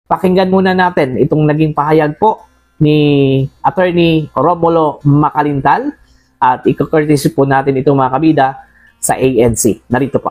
Pakinggan muna natin itong naging pahayag po ni Attorney Romulo Macalintal at iko-courtesy po natin itong mga kabida sa ANC. Narito po.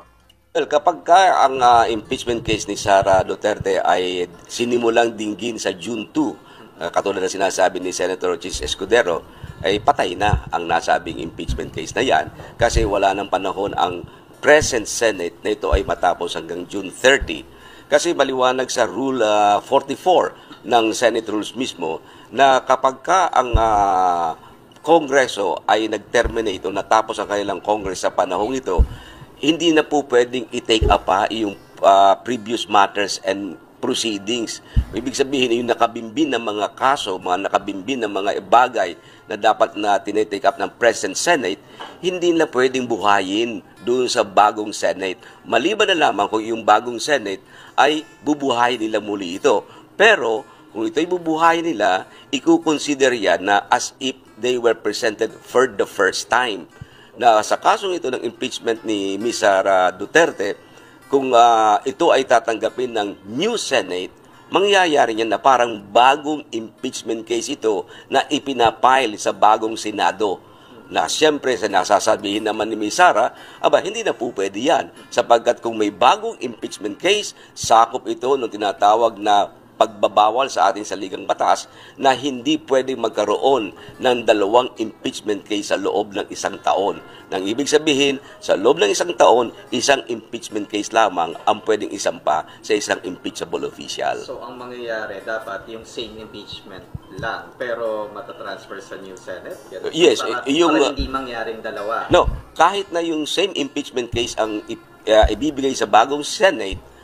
Well, kapag ang impeachment case ni Sara Duterte ay sinimulang dinggin sa June 2, katulad na sinasabi ni Senator Chis Escudero, ay patay na ang nasabing impeachment case na yan kasi wala ng panahon ang present Senate na ito ay matapos hanggang June 30. Kasi maliwanag sa Rule 44 ng Senate Rules mismo na kapag ang Kongreso ay nag-terminate o natapos ang kanilang Congress sa panahong ito, hindi na po pwedeng i-take up yung previous matters and proceedings. Ibig sabihin, yung nakabimbin ng mga kaso, mga nakabimbin ng mga bagay na dapat na tinitake up ng present Senate, hindi na pwedeng buhayin doon sa bagong Senate. Maliban na lamang kung yung bagong Senate ay bubuhayin nila muli ito. Pero kung ito'y bubuhayin nila, ikukonsider yan na as if they were presented for the first time. Na sa kasong ito ng impeachment ni Ms. Sara Duterte, kung ito ay tatanggapin ng new Senate, mangyayari niyan na parang bagong impeachment case ito na ipinapile sa bagong Senado. Na siyempre, nasasabihin naman ni Ms. Sara, hindi na po pwede yan. Sapagkat kung may bagong impeachment case, sakop ito ng tinatawag na pagbabawal sa ating saligang batas na hindi pwedeng magkaroon ng dalawang impeachment case sa loob ng isang taon. Nang ibig sabihin, sa loob ng isang taon, isang impeachment case lamang ang pwedeng isampa sa isang impeachable official. So, ang mangyayari, dapat yung same impeachment lang, pero matatransfer sa new Senate? Ganun. Yes. Para hindi mangyaring dalawa. No, kahit na yung same impeachment case ang ibibigay sa bagong Senate,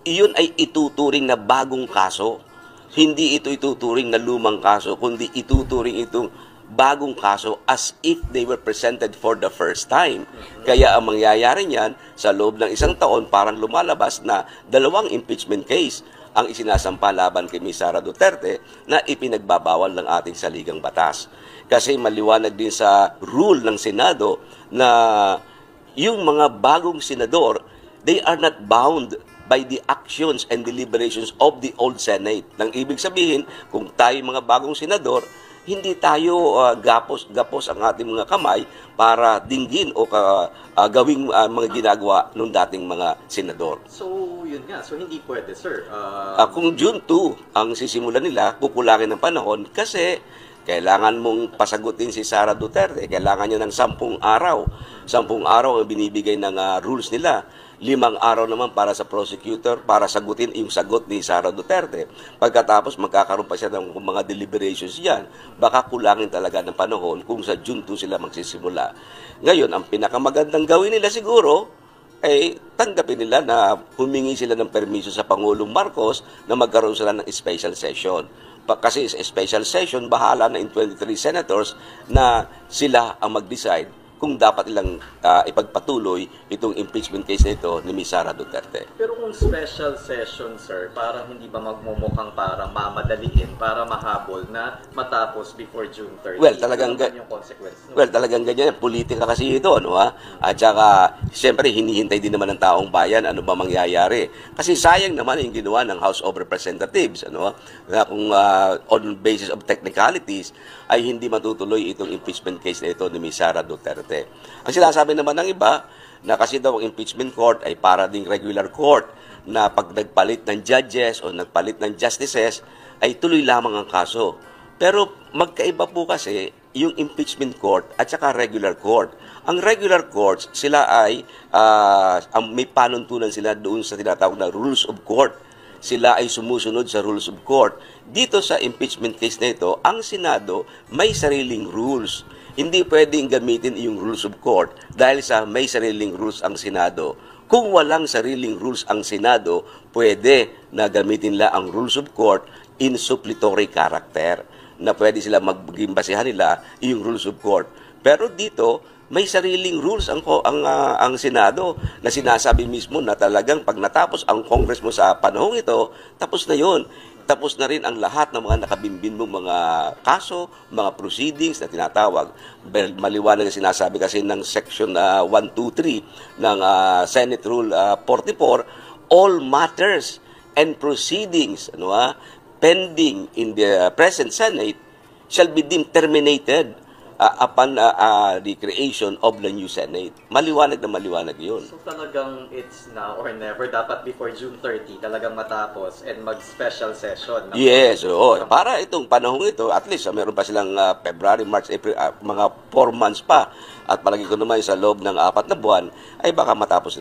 iyon ay ituturing na bagong kaso. Hindi ito ituturing na lumang kaso, kundi ituturing itong bagong kaso as if they were presented for the first time. Kaya ang mangyayari niyan, sa loob ng isang taon, parang lumalabas na dalawang impeachment case ang isinasampa laban kay Ms. Sara Duterte na ipinagbabawal ng ating saligang batas. Kasi maliwanag din sa rule ng Senado na yung mga bagong senador, they are not bound by the actions and deliberations of the old Senate. Nang ibig sabihin, kung tayo mga bagong senador, hindi tayo gapos ang ating mga kamay para dinggin o gawing mga ginagawa ng dating mga senador. So, yun nga. So, hindi pwede, sir. Kung June 2 ang sisimulan nila, kukulangin ng panahon kasi kailangan mong pasagutin si Sara Duterte. Kailangan niya ng 10 araw. 10 araw ang binibigay ng rules nila. 5 araw naman para sa prosecutor para sagutin yung sagot ni Sara Duterte. Pagkatapos magkakaroon pa siya ng mga deliberations yan. Baka kulangin talaga ng panahon kung sa June 2 sila magsisimula. Ngayon, ang pinakamagandang gawin nila siguro ay tanggapin nila na humingi sila ng permiso sa Pangulong Marcos na magkaroon sila ng special session. Kasi sa special session, bahala na in 23 senators na sila ang mag-decide kung dapat ilang ipagpatuloy itong impeachment case nito ni Ms. Sara Duterte. Pero kung special session, sir, parang hindi ba magmumukhang parang mamadaliin para mahabol na matapos before June 30? Well, talagang ganyan. Politika kasi ito, ano ha? At saka, siyempre, hinihintay din naman ng taong bayan ano ba mangyayari. Kasi sayang naman yung ginawa ng House of Representatives, ano ha? Na kung on basis of technicalities, ay hindi matutuloy itong impeachment case na ito ni Ms. Sara Duterte. Ang sinasabi naman ng iba, na kasi daw ang impeachment court ay para ding regular court na pag nagpalit ng judges o nagpalit ng justices, ay tuloy lamang ang kaso. Pero magkaiba po kasi yung impeachment court at saka regular court. Ang regular courts, sila ay may panuntunan sila doon sa tinatawag na rules of court. Sila ay sumusunod sa rules of court. Dito sa impeachment case na ito, ang Senado may sariling rules. Hindi pwedeng gamitin yung rules of court dahil sa may sariling rules ang Senado. Kung walang sariling rules ang Senado, pwede na gamitin nila ang rules of court in suppletory character na pwede sila maging basehan nila yung rules of court. Pero dito, may sariling rules ang Senado na sinasabi mismo na talagang pag natapos ang Congress mo sa panahong ito, tapos na yon. Tapos na rin ang lahat ng mga nakabimbin mong mga kaso, mga proceedings na tinatawag. Maliwanag na sinasabi kasi ng Section 123 ng Senate Rule 44, all matters and proceedings pending in the present Senate shall be deemed terminated upon the creation of the new Senate. Maliwanag na maliwanag yun. So talagang it's now or never. Dapat before June 30, talagang matapos and mag-special session. Yes, oo. Para itong panahong ito, at least meron pa silang February, March, April, mga 4 months pa. At palagi ko naman sa loob ng 4 na buwan, ay baka matapos.